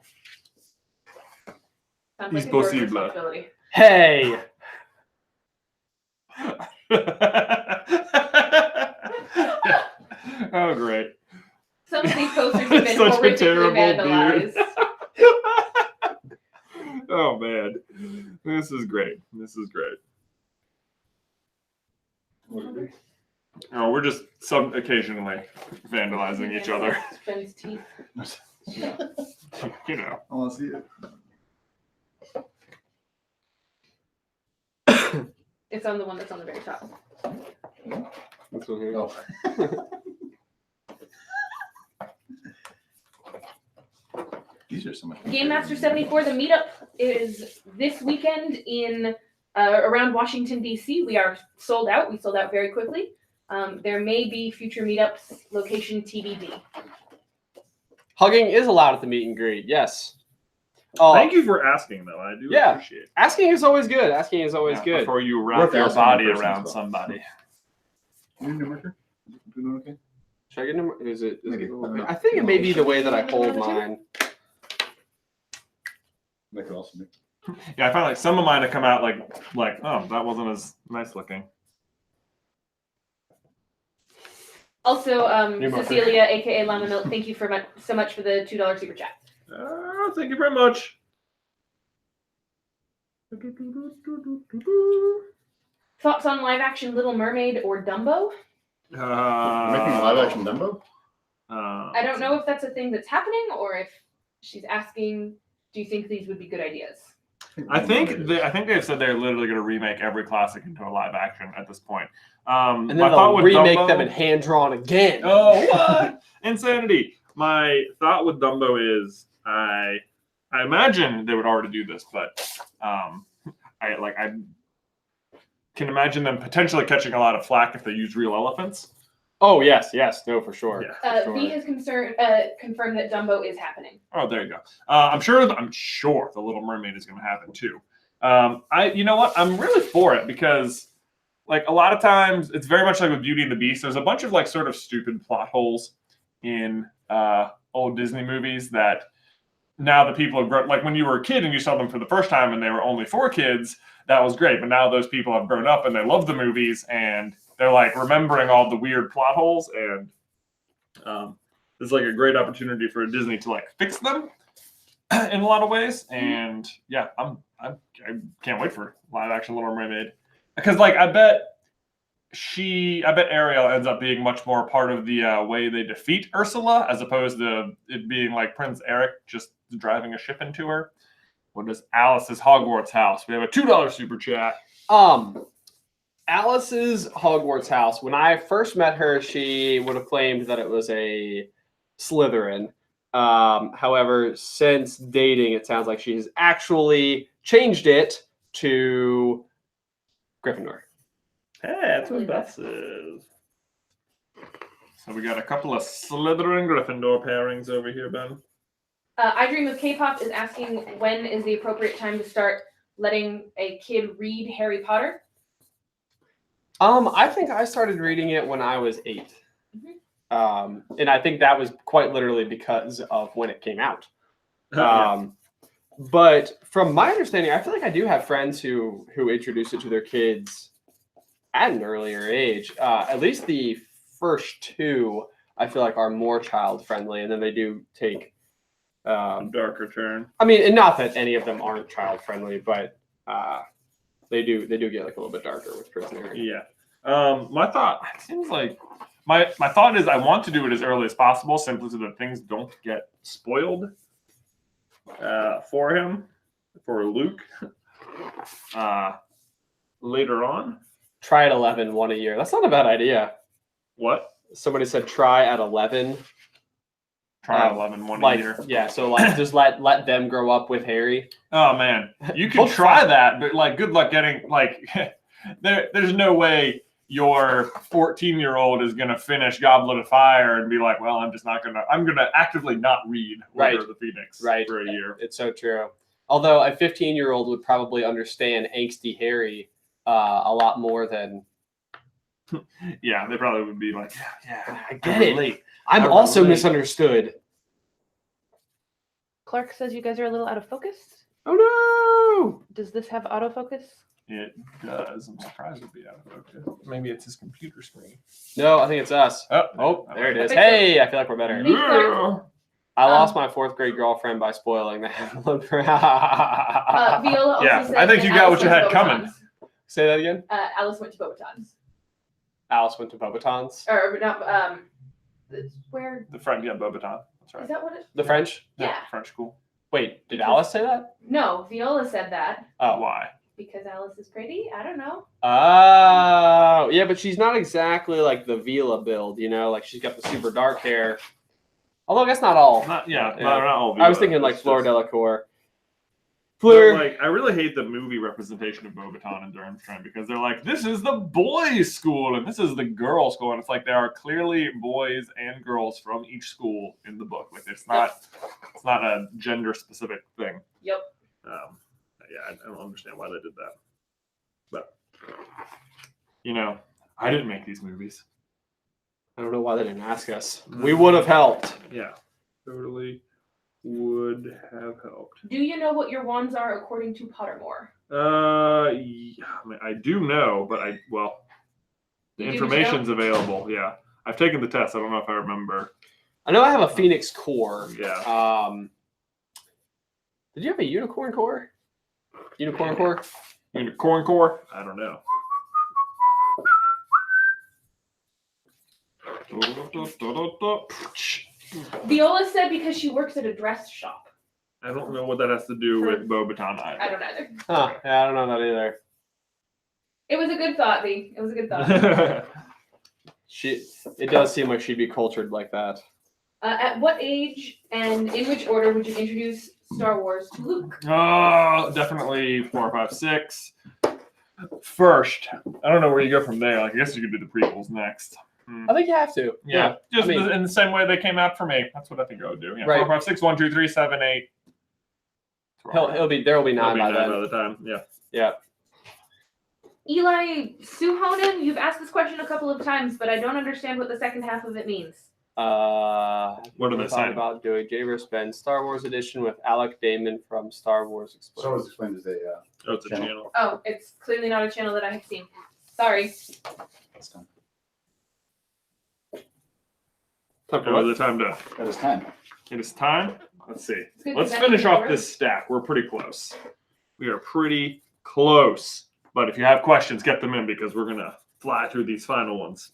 Sounds like a your responsibility.
Hey.
Oh, great.
Some of these posters have been horrifically vandalized.
Oh, man. This is great. Oh, we're just occasionally vandalizing each other.
Ben's teeth.
You know.
I want to see it.
It's on the one that's on the very top.
This one here.
Oh. These are so much.
Game Master 74, the meetup is this weekend in around Washington, D.C. We are sold out. We sold out very quickly. There may be future meetups, location TBD.
Hugging is allowed at the meet and greet. Yes.
Thank you for asking, though. I do appreciate it.
Asking is always good. Asking is always good.
Before you wrap your body around somebody.
You need a marker? Is it doing okay?
Should I get number? Is it?
Maybe. I don't know.
I think it may be the way that I hold mine.
That could also be.
Yeah, I find like some of mine have come out like oh, that wasn't as nice looking.
Also,
New marker.
Cecilia, aka Llama Milk, thank you so much for the $2 super chat.
Thank you very much.
Thoughts on live action Little Mermaid or Dumbo?
Making a live action Dumbo?
I don't know if that's a thing that's happening or if she's asking, do you think these would be good ideas?
I think they've said they're literally going to remake every classic into a live action at this point.
And then they'll remake them in hand drawn again.
Oh, what? Insanity. My thought with Dumbo is I imagine they would already do this, but I can imagine them potentially catching a lot of flack if they use real elephants.
Oh yes, no, for sure.
Yeah.
V has confirmed that Dumbo is happening.
Oh, there you go. I'm sure the Little Mermaid is going to happen too. You know what? I'm really for it because, like, a lot of times it's very much like with Beauty and the Beast. There's a bunch of like sort of stupid plot holes in old Disney movies that now the people have grown. Like when you were a kid and you saw them for the first time and they were only for kids, that was great. But now those people have grown up and they love the movies and they're like remembering all the weird plot holes, and it's like a great opportunity for Disney to like fix them in a lot of ways. And yeah, I can't wait for live action Little Mermaid because like I bet Ariel ends up being much more part of the way they defeat Ursula as opposed to it being like Prince Eric just driving a ship into her. What is Alice's Hogwarts house? We have a $2 super chat.
Alice's Hogwarts house. When I first met her, she would have claimed that it was a Slytherin. However, since dating, it sounds like she's actually changed it to Gryffindor.
Hey, that's what Beth says. So we got a couple of Slytherin Gryffindor pairings over here, Ben.
I Dream of K-pop is asking when is the appropriate time to start letting a kid read Harry Potter?
I think I started reading it when I was 8.
Mm-hmm.
And I think that was quite literally because of when it came out. But from my understanding, I feel like I do have friends who introduce it to their kids at an earlier age. At least the first 2, I feel like, are more child friendly, and then they do take
darker turn.
I mean, and not that any of them aren't child friendly, but they do get like a little bit darker with Prisoner.
Yeah. My thought, it seems like my thought is I want to do it as early as possible, simply so that things don't get spoiled for Luke later on.
Try at 11, 1 a year. That's not a bad idea.
What?
Somebody said try at 11.
Try at 11, 1
like,
a year.
Yeah, so like just let them grow up with Harry.
Oh man, you can try that, but like good luck getting like there's no way your 14-year-old is gonna finish Goblet of Fire and be like, well, I'm gonna actively not read Order of the Phoenix for a year.
It's so true. Although a 15-year-old would probably understand angsty Harry a lot more than.
Yeah, they probably would be like, yeah,
I get it. I'm also misunderstood.
Clark says you guys are a little out of focus.
Oh no!
Does this have autofocus?
It does. I'm surprised it'd be out of focus. Maybe it's his computer screen.
No, I think it's us. Oh, there it is. Hey, I feel like we're better.
Yeah.
I lost my 4th grade girlfriend by spoiling that.
Viola also said
I think you got what you had coming.
Say that again.
Alice went to Beauxbatons.
Alice went to Beauxbatons.
Or not. Where?
The French, Beauxbaton. That's right.
Is that what it?
The French?
Yeah.
French school.
Wait, did Alice say that?
No, Viola said that.
Oh,
why?
Because Alice is pretty? I don't know.
Oh, yeah, but she's not exactly like the Vila build, you know? Like, she's got the super dark hair. Although, I guess not all.
Not
Yeah.
all.
I was thinking like Fleur Delacour. Fleur.
Like, I really hate the movie representation of Beauxbaton and Durmstrang because they're like, this is the boys' school and this is the girls' school, and it's like there are clearly boys and girls from each school in the book. Like, it's not a gender specific thing.
Yep.
Yeah, I don't understand why they did that. But you know, I didn't make these movies.
I don't know why they didn't ask us. We would have helped.
Yeah, totally would have helped.
Do you know what your wands are according to Pottermore?
Yeah, I mean, I do know, but the information's available. Yeah, I've taken the test. I don't know if I remember.
I know I have a Phoenix core.
Yeah.
Did you have a unicorn core? Unicorn core?
Unicorn core? I don't know.
Viola said because she works at a dress shop.
I don't know what that has to do with Beauxbaton either.
I don't either.
Huh, yeah, I don't know that either.
It was a good thought, V. It was a good thought.
It does seem like she'd be cultured like that.
At what age and in which order would you introduce Star Wars to Luke?
Oh, definitely 4, 5, 6. First, I don't know where you go from there. Like, I guess you could do the prequels next.
I think you have to.
Yeah. Just in the same way they came out for me. That's what I think I would do. Yeah.
Right.
4, 5, 6, 1, 2, 3, 7, 8.
There'll be 9 by then.
By the time. Yeah.
Yeah.
Eli Suhonen, you've asked this question a couple of times, but I don't understand what the second half of it means.
What are they saying
about doing J-Verse Ben Star Wars edition with Alec Damon from Star Wars Explained?
Star Wars Explained is
it's a channel.
Oh, it's clearly not a channel that I have seen. Sorry.
That's done.
That is time to.
That is time.
It is time. Let's see.
Good
Let's
to
finish
know.
off this stack. We're pretty close. We are pretty close. But if you have questions, get them in because we're gonna fly through these final ones.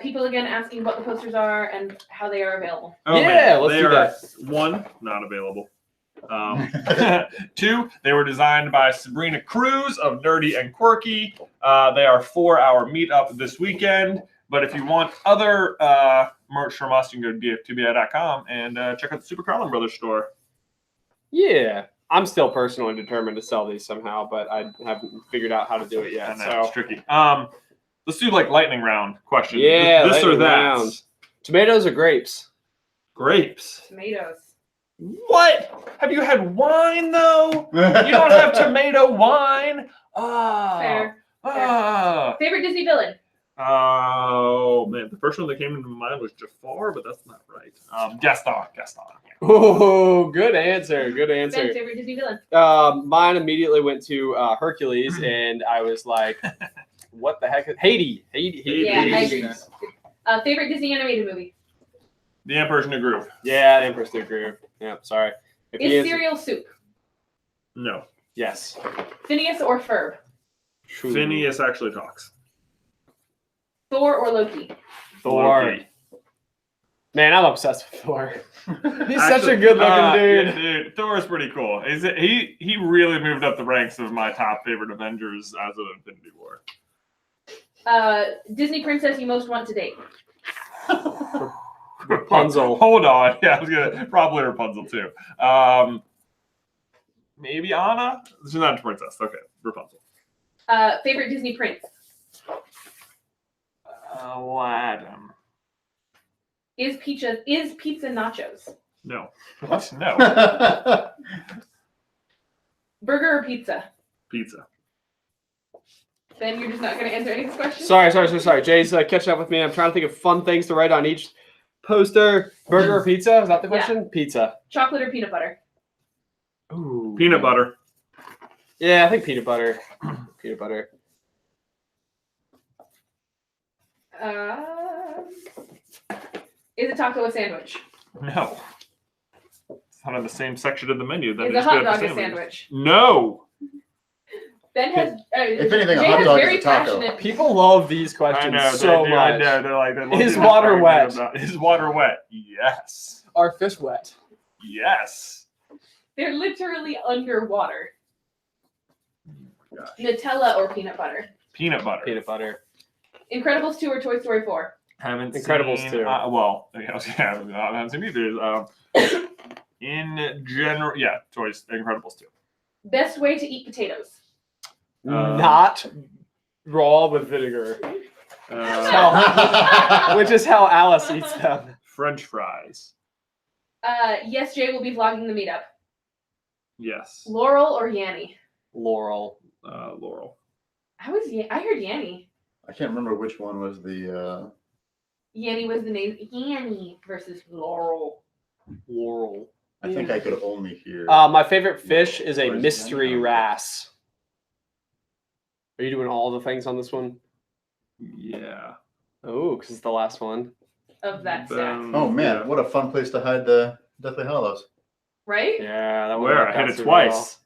People again asking what the posters are and how they are available.
Oh,
Yeah,
man.
let's
They
do
are,
that.
1, not available. 2, they were designed by Sabrina Cruz of Nerdy and Quirky. They are for our meetup this weekend. But if you want other merch from us, you can go to dftbi.com and check out the Super Carlin Brothers store.
Yeah. I'm still personally determined to sell these somehow, but I haven't figured out how to do it yet.
I know,
So
it's tricky. Let's do like lightning round questions.
Yeah,
this or
lightning
that.
round. Tomatoes or grapes?
Grapes.
Tomatoes.
What? Have you had wine though? You don't have tomato wine.
Fair.
Ah.
Favorite Disney villain?
Oh man, the first one that came into my mind was Jafar, but that's not right. Gaston.
Oh, good answer. Good answer.
Ben's favorite Disney villain?
Mine immediately went to Hercules, and I was like, what the heck? Haiti.
Yeah, I agree. Favorite Disney animated movie?
The Emperor's New Groove.
Yeah, the Emperor's New Groove. Yeah, sorry. If
Is
he is-
cereal soup?
No.
Yes.
Phineas or Ferb?
Ooh.
Phineas actually talks.
Thor or Loki?
Thor.
Loki.
Man, I'm obsessed with Thor. He's such
Actually,
a good looking dude.
Yeah, dude, Thor is pretty cool. He really moved up the ranks of my top favorite Avengers as of Infinity War.
Disney princess you most want to date?
Rapunzel.
Hold on. Yeah, I was gonna probably Rapunzel too. Maybe Anna? She's not a princess. Okay, Rapunzel.
Favorite Disney prince?
Aladdin.
Is pizza nachos?
No. What? No.
Burger or pizza?
Pizza.
Ben, you're just not going to answer any of these questions?
Sorry. Jay's catching up with me. I'm trying to think of fun things to write on each poster. Burger or pizza? Is that the question?
Yeah.
Pizza.
Chocolate or peanut butter?
Ooh.
Peanut butter.
Yeah, I think peanut butter. Peanut butter.
Is a taco a sandwich?
No. It's not on the same section of the menu. Then
Is
you
a
just
hot
get
dog
the
a sandwich?
No.
Ben has.
If anything, a
Jay
hot
has
dog is
very
a taco.
passionate.
People love these
I
questions
know.
so
they do.
much.
I know. They're like, they love
Is
to
water
argue
wet?
Is water wet? Yes.
Are fish wet?
Yes.
They're literally underwater.
gosh.
Nutella or peanut butter?
Peanut butter.
Peanut butter.
Incredibles 2 or Toy Story 4?
Haven't
Incredibles
seen,
2.
Well, I haven't seen either. In general, yeah, Incredibles 2.
Best way to eat potatoes?
Not raw with vinegar.
Uh,
Which is how Alice eats them.
French fries.
Yes, Jay will be vlogging the meetup.
Yes.
Laurel or Yanny?
Laurel.
Laurel.
I heard Yanny.
I can't remember which one was the.
Yanny was the name. Yanny versus Laurel.
Laurel.
I think I could only hear.
My favorite fish is a
Where's
mystery
Yanny?
wrasse. Are you doing all the things on this one?
Yeah.
Oh, because it's the last one.
Of that stack.
Oh man,
yeah.
what a fun place to hide the Deathly Hallows.
Right?
Yeah, that
Where? I hit it twice.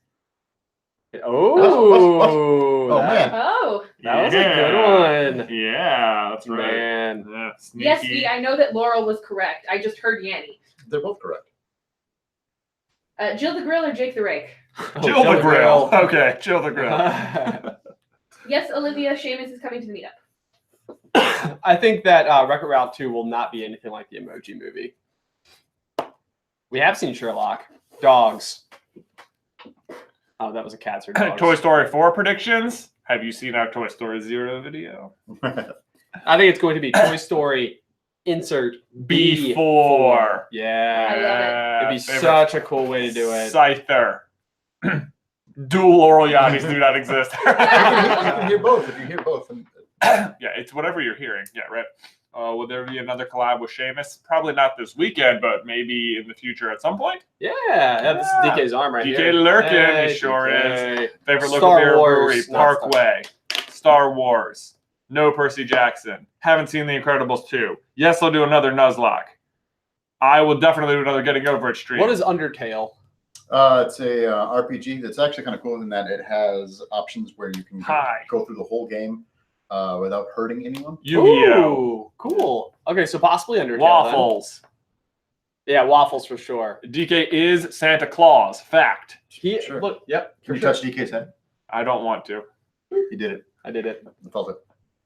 Oh,
Oh, man.
Oh.
That was a good one.
Yeah, that's right.
Man.
Yeah, sneaky.
Yes, V, I know that Laurel was correct. I just heard Yanny.
They're both correct.
Jill the Grill or Jake the Rake?
Jill the Grill. Okay, Jill the Grill.
Yes, Olivia, Seamus is coming to the meetup.
I think that Wreck-It Ralph 2 will not be anything like the Emoji Movie. We have seen Sherlock. Dogs. Oh, that was a cats or dogs.
Toy Story 4 predictions. Have you seen our Toy Story 0 video?
I think it's going to be Toy Story insert
B4.
Yeah. It'd be
favorite.
such a cool way to do it.
Scyther. Dual Laurel Yannis do not exist.
You can hear both if you hear both.
Yeah, it's whatever you're hearing. Yeah, right. Will there be another collab with Seamus? Probably not this weekend, but maybe in the future at some point.
Yeah, this is DK's arm right
DK
here.
lurking,
Hey,
he sure
DK.
is. Favorite
Star
local beer
Wars,
brewery,
not
Parkway. Star Wars. No Percy Jackson. Haven't seen The Incredibles 2. Yes, I'll do another Nuzlocke. I will definitely do another Getting Over It stream.
What is Undertale?
It's a RPG that's actually kind of cool in that it has options where you can go through the whole game without hurting anyone.
Yu-Gi-Oh!
Ooh, cool. Okay, so possibly Undertale.
Waffles.
Then. Yeah, waffles for sure.
DK is Santa Claus. Fact.
Sure.
Look, yep.
Can you touch DK's head?
I don't want to.
He did it.
I did it.
I felt it.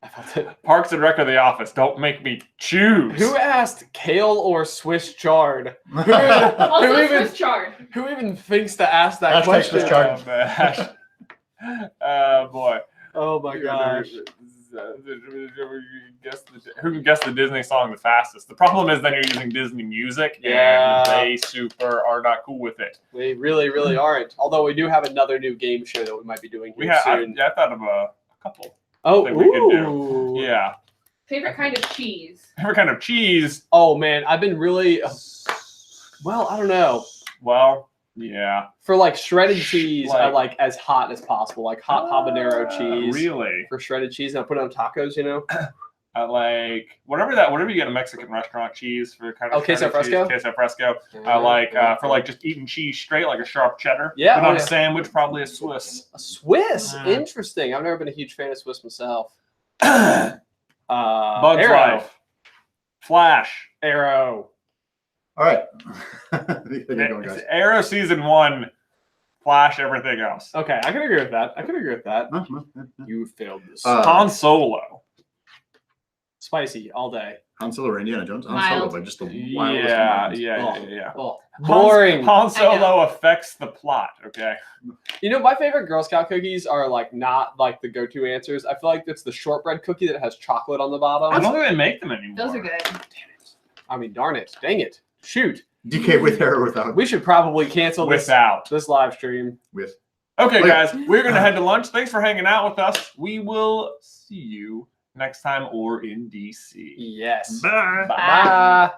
I felt it.
Parks and Rec or The Office. Don't make me choose.
Who asked kale or Swiss chard?
Also,
Who even-
Swiss chard.
Who even thinks to ask that
Hashtag
question?
Swiss chard.
Oh, boy.
Oh my gosh.
Who can guess the Disney song the fastest? The problem is then you're using Disney music,
Yeah.
and they super are not cool with it.
We really, really aren't. Although we do have another new game show that we might be doing
We
here
have.
soon.
I thought of a couple.
Oh,
that we could do.
ooh.
Yeah.
Favorite kind of cheese?
Favorite kind of cheese?
Oh man, I've been really. Well, I don't know.
Well, yeah.
For like shredded cheese, I
Like-
like as hot as possible, like hot habanero cheese.
Really?
For shredded cheese, and I put it on tacos. You know.
I like whatever you get a Mexican restaurant cheese for kind of.
Oh, queso
shredded cheese,
fresco?
Queso fresco. I like for like just eating cheese straight, like a sharp cheddar.
Yeah,
But
oh,
on a
yeah.
sandwich, probably a Swiss.
A Swiss,
Mm.
interesting. I've never been a huge fan of Swiss myself.
Bugs
Arrow.
Life. Flash.
Arrow.
All right. Get going, guys.
Arrow season 1. Flash everything else.
Okay, I can agree with that.
Huh, huh, yeah.
You failed this.
Han Solo.
Spicy all day.
Han Solo or Indiana Jones? Han
Mild.
Solo, but just the wildest
Yeah.
combinations.
Oh, boring.
Han Solo affects the plot. Okay.
You know, my favorite Girl Scout cookies are like not like the go-to answers. I feel like it's the shortbread cookie that has chocolate on the
I
bottom.
don't think they make them anymore.
Those are good.
I mean, darn it. Dang it. Shoot.
DK with hair or without?
We should probably cancel
Without.
this live stream.
With.
Okay,
Wait.
guys, we're going to head to lunch. Thanks for hanging out with us. We will see you next time or in DC.
Yes.
Bye.
Bye.